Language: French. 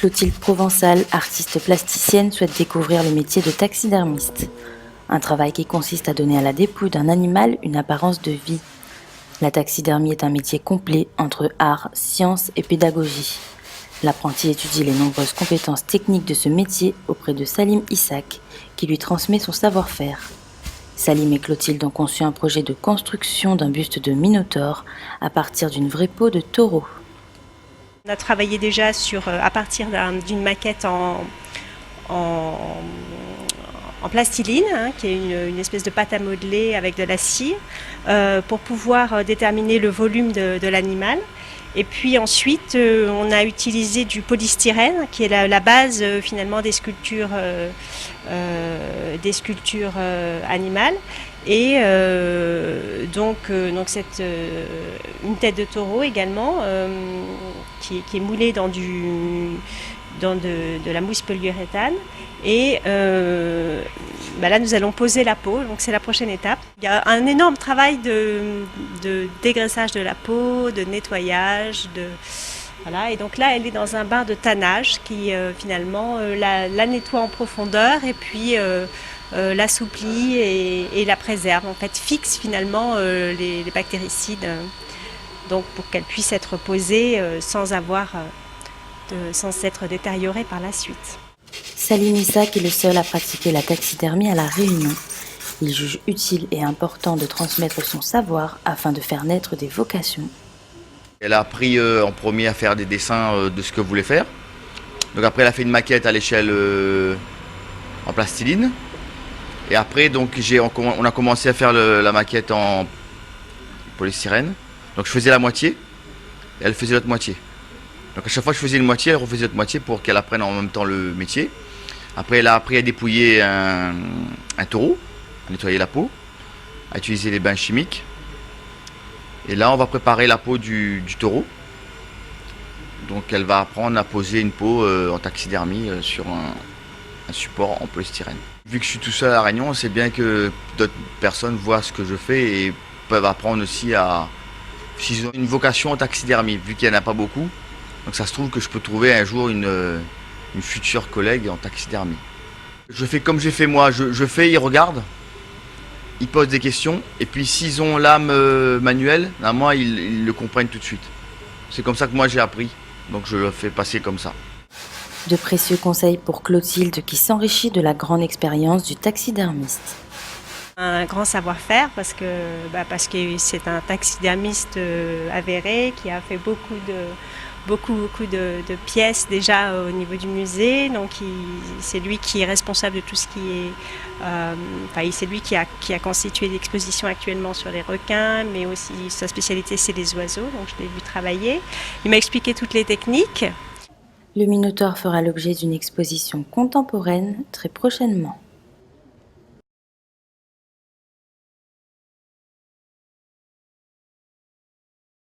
Clotilde Provençal, artiste plasticienne, souhaite découvrir le métier de taxidermiste. Un travail qui consiste à donner à la dépouille d'un animal une apparence de vie. La taxidermie est un métier complet entre art, science et pédagogie. L'apprenti étudie les nombreuses compétences techniques de ce métier auprès de Salim Issac, qui lui transmet son savoir-faire. Salim et Clotilde ont conçu un projet de construction d'un buste de Minotaure à partir d'une vraie peau de taureau. On a travaillé déjà à partir d'une maquette en plastiline, qui est une espèce de pâte à modeler avec de la cire, pour pouvoir déterminer le volume de l'animal. Et puis ensuite, on a utilisé du polystyrène, qui est la base finalement des sculptures animales. Et donc c'est une tête de taureau également, qui est moulée dans de la mousse polyuréthane. Et là, nous allons poser la peau, donc c'est la prochaine étape. Il y a un énorme travail de dégraissage de la peau, de nettoyage. Voilà. Et donc là, elle est dans un bain de tannage qui finalement la nettoie en profondeur et puis l'assouplit et la préserve. En fait, fixe finalement les bactéricides, donc pour qu'elle puisse être posée sans s'être détériorée par la suite. Salim Issac est le seul à pratiquer la taxidermie à La Réunion. Il juge utile et important de transmettre son savoir afin de faire naître des vocations. Elle a appris en premier à faire des dessins de ce qu'elle voulait faire. Donc après, elle a fait une maquette à l'échelle en plastiline. Et après, donc, on a commencé à faire la maquette en polystyrène. Donc je faisais la moitié, et elle faisait l'autre moitié. Donc à chaque fois que je faisais une moitié, elle refaisait l'autre moitié pour qu'elle apprenne en même temps le métier. Après, elle a appris à dépouiller un taureau, à nettoyer la peau, à utiliser les bains chimiques. Et là, on va préparer la peau du taureau. Donc elle va apprendre à poser une peau en taxidermie sur un support en polystyrène. Vu que je suis tout seul à La Réunion, c'est bien que d'autres personnes voient ce que je fais et peuvent apprendre aussi s'ils ont une vocation en taxidermie, vu qu'il n'y en a pas beaucoup. Donc ça se trouve que je peux trouver un jour une future collègue en taxidermie. Je fais comme j'ai fait moi, je fais, ils regardent, ils posent des questions, et puis s'ils ont l'âme manuelle, moi ils le comprennent tout de suite. C'est comme ça que moi j'ai appris, donc je le fais passer comme ça. De précieux conseils pour Clotilde qui s'enrichit de la grande expérience du taxidermiste. Un grand savoir-faire parce que c'est un taxidermiste avéré qui a fait beaucoup de pièces déjà au niveau du musée. Donc c'est lui qui est responsable de tout ce qui est... c'est lui qui a constitué l'exposition actuellement sur les requins, mais aussi sa spécialité c'est les oiseaux, donc je l'ai vu travailler. Il m'a expliqué toutes les techniques. Le Minotaure fera l'objet d'une exposition contemporaine très prochainement.